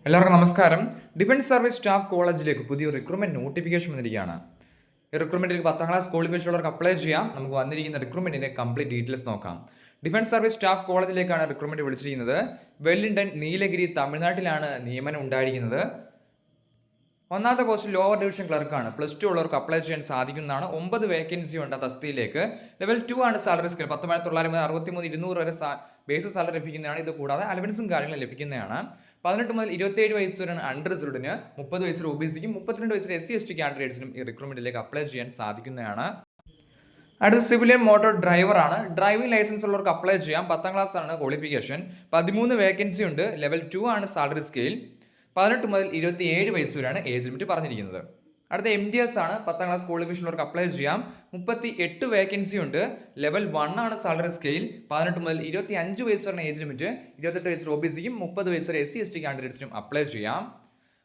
എല്ലാവർക്കും നമസ്കാരം. Defence service staff കോളേജിലേക്ക് പുതിയ റിക്രൂട്ട്മെന്റ് നോട്ടിഫിക്കേഷൻ വന്നിരിക്കുകയാണ്. ഈ റിക്രൂട്ട്മെന്റിലേക്ക് 10ാം ക്ലാസ് ക്വാളിഫിക്കേഷൻ ഉള്ളവർക്ക് അപ്ലൈ ചെയ്യാം. നമുക്ക് വന്നിരിക്കുന്ന റിക്രൂട്ട്മെന്റിന്റെ കംപ്ലീറ്റ് ഡീറ്റെയിൽസ് നോക്കാം. ഡിഫൻസ് സർവീസ് സ്റ്റാഫ് കോളേജിലേക്കാണ് റിക്രൂട്ട്മെന്റ് വിളിച്ചിരിക്കുന്നത്. വെല്ലിംഗ്ടൺ, നീലഗിരി, തമിഴ്നാട്ടിലാണ് നിയമനം ഉണ്ടായിരിക്കുന്നത്. ഒന്നാമത്തെ പോസ്റ്റ് ലോവർ ഡിവിഷൻ ക്ലർക്കാണ്. +2 ഉള്ളവർക്ക് അപ്ലൈ ചെയ്യാൻ സാധിക്കുന്നതാണ്. 9 വേക്കൻസി ഉണ്ട് ആ തസ്തിയിലേക്ക്. ലെവൽ 2 ആണ് സാലറി സ്കെയിൽ. 19,963 വരെ ബേസ് സാലറി ലഭിക്കുന്നതാണ്. ഇത് കൂടാതെ അലവൻസും കാര്യങ്ങളും ലഭിക്കുന്നതാണ്. 18 മുതൽ 27 വയസ്സ് വരെയാണ് അൺറിസർവ്ഡിന്. 30 വയസ്സിൽ ഒബിസിക്കും 32 വയസ്സിൽ SC/ST കാൻഡിഡേറ്റ്സിനും ഈ റിക്രൂട്ട്മെന്റിലേക്ക് അപ്ലൈ ചെയ്യാൻ സാധിക്കുന്നതാണ്. അടുത്ത സിവിലിയൻ മോട്ടോർ ഡ്രൈവർ ആണ്. ഡ്രൈവിംഗ് ലൈസൻസ് ഉള്ളവർക്ക് അപ്ലൈ ചെയ്യാം. 10ാം ക്ലാസ് ആണ് ക്വാളിഫിക്കേഷൻ. 13 വേക്കൻസി ഉണ്ട്. ലെവൽ 2 ആണ് സാലറി സ്കെയിൽ. 18 മുതൽ 27 വയസ്സ് വരെയാണ് ഏജ് ലിമിറ്റ് പറഞ്ഞിരിക്കുന്നത്. അടുത്ത MDS ആണ്. 10ാം ക്ലാസ് ക്വാളിഫിക്കേഷൻ ഉള്ളവർക്ക് അപ്ലൈ ചെയ്യാം. 38 വേക്കൻസി ഉണ്ട്. ലെവൽ 1 ആണ് സാലറി സ്കെയിൽ. 18 മുതൽ 25 വയസ്സ് വരെയാണ് ഏജ് ലിമിറ്റ്. 28 വയസ്സിൽ ഒബിസിക്കും 30 വയസ്സ് വരെ SC/ST കാൻഡിഡേറ്റ്സിനും അപ്ലൈ ചെയ്യാം.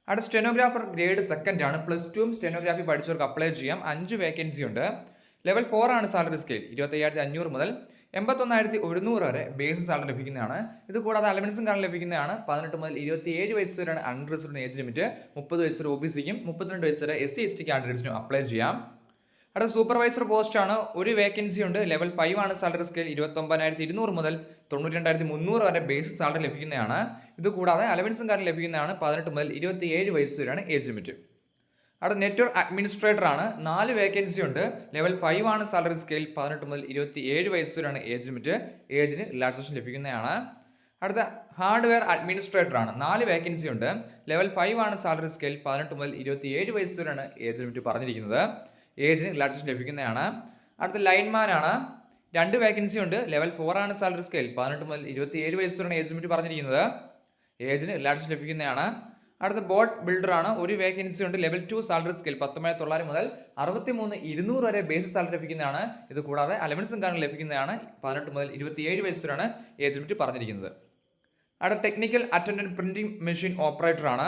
അടുത്ത സ്റ്റെനോഗ്രാഫർ ഗ്രേഡ് 2 ആണ്. +2 സ്റ്റെനോഗ്രാഫി പഠിച്ചവർക്ക് അപ്ലൈ ചെയ്യാം. 5 വേക്കൻസി ഉണ്ട്. ലെവൽ 4 ആണ് സാലറി സ്കെയിൽ. 25,500 മുതൽ 81,100 വരെ ബേസ് സാലറി ലഭിക്കുന്നതാണ്. ഇത് കൂടാതെ അലവൻസും കാരണം ലഭിക്കുന്നതാണ്. 18 മുതൽ 27 വയസ്സ് വരെയാണ് അൺറിസർവ്ഡ് ഏജ് ലിമിറ്റ്. 30 വയസ്സ് വരെ ഒബിസിക്കും 32 വയസ്സ് വരെ SC/ST കാൻഡിഡേറ്റ്സിനും അപ്ലൈ ചെയ്യാം. അടുത്ത സൂപ്പർവൈസർ പോസ്റ്റ് ആണ്. 1 വേക്കൻസി ഉണ്ട്. ലെവൽ 5 ആണ് സാലറി സ്കെയിൽ. 29,200 മുതൽ 92,300 വരെ ബേസ് സാലറി ലഭിക്കുന്നതാണ്. ഇത് കൂടാതെ അലവൻസും കാരണം ലഭിക്കുന്നതാണ്. 18 മുതൽ 27 വയസ്സ് വരെയാണ് ഏജ് ലിമിറ്റ്. അവിടെ നെറ്റ്വർക്ക് അഡ്മിനിസ്ട്രേറ്റർ ആണ്. 4 വേക്കൻസി ഉണ്ട്. ലെവൽ 5 ആണ് സാലറി സ്കെയിൽ. 18 മുതൽ 27 വയസ്സ് വരെയാണ് ഏജ് ലിമിറ്റ്. ഏജിന് റിലാക്സേഷൻ ലഭിക്കുന്നതാണ്. അടുത്ത ഹാർഡ്വെയർ അഡ്മിനിസ്ട്രേറ്റർ ആണ്. 4 വേക്കൻസി ഉണ്ട്. ലെവൽ 5 ആണ് സാലറി സ്കെയിൽ. 18 മുതൽ 27 വയസ്സ് വരെയാണ് ഏജ് ലിമിറ്റ് പറഞ്ഞിരിക്കുന്നത്. ഏജിന് റിലാക്സേഷൻ ലഭിക്കുന്നതാണ്. അടുത്ത ലൈൻമാൻ ആണ്. 2 വേക്കൻസി ഉണ്ട്. ലെവൽ 4 ആണ് സാലറി സ്കെയിൽ. 18 മുതൽ 27 വയസ്സ് വരെയാണ് ഏജ് ലിമിറ്റ് പറഞ്ഞിരിക്കുന്നത്. ഏജിന് റിലാക്സേഷൻ ലഭിക്കുന്നതാണ്. അടുത്ത ബോട്ട് ബിൽഡർ ആണ്. 1 വേക്കൻസി ഉണ്ട്. Level 2 salary scale. 19,900 മുതൽ 63,200 വരെ ബേസ് സാലറി ലഭിക്കുന്നതാണ്. ഇത് കൂടാതെ അലവൻസും കാരണം ലഭിക്കുന്നതാണ്. 18 മുതൽ 27 വയസ്സ് വരെയാണ് ഏജ് ലിമിറ്റ് പറഞ്ഞിരിക്കുന്നത്. അടുത്ത technical attendant printing machine operator ആണ്.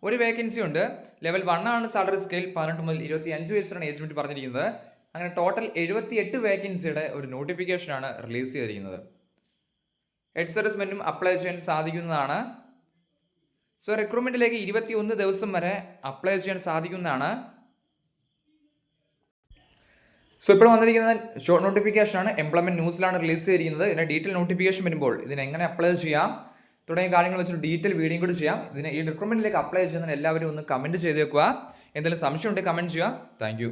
1 വേക്കൻസി ഉണ്ട്. ലെവൽ 1 ആണ് സാലറി സ്കെയിൽ. 18 മുതൽ 25 വയസ്സ് വരെയാണ് ഏജ് ലിമിറ്റ് പറഞ്ഞിരിക്കുന്നത്. അങ്ങനെ ടോട്ടൽ 78 വേക്കൻസിയുടെ ഒരു നോട്ടിഫിക്കേഷൻ ആണ് റിലീസ് ചെയ്തിരിക്കുന്നത്. എക്സ് സർവീസ്മെന്റും അപ്ലൈ ചെയ്യാൻ സാധിക്കുന്നതാണ്. സോ റിക്രൂട്ട്മെന്റിലേക്ക് 21 ദിവസം വരെ അപ്ലൈ ചെയ്യാൻ സാധിക്കുന്നതാണ്. സോ ഇപ്പോൾ വന്നിരിക്കുന്ന ഷോർട്ട് നോട്ടിഫിക്കേഷൻ ആണ്. എംപ്ലോയ്മെന്റ് ന്യൂസിലാണ് റിലീസ് ചെയ്തിരിക്കുന്നത്. ഇതിന്റെ ഡീറ്റെയിൽ നോട്ടിഫിക്കേഷൻ വരുമ്പോൾ ഇതിന് എങ്ങനെ അപ്ലൈ ചെയ്യാം തുടങ്ങിയ കാര്യങ്ങൾ വെച്ചിട്ട് ഡീറ്റെയിൽ വീഡിയോ കൂടി ചെയ്യാം. ഈ റിക്രൂട്ട്മെന്റിലേക്ക് അപ്ലൈ ചെയ്യുന്നതിന് എല്ലാവരും ഒന്ന് കമന്റ് ചെയ്തേക്കുക. എന്തെങ്കിലും സംശയം ഉണ്ടെങ്കിൽ കമന്റ് ചെയ്യുക. താങ്ക്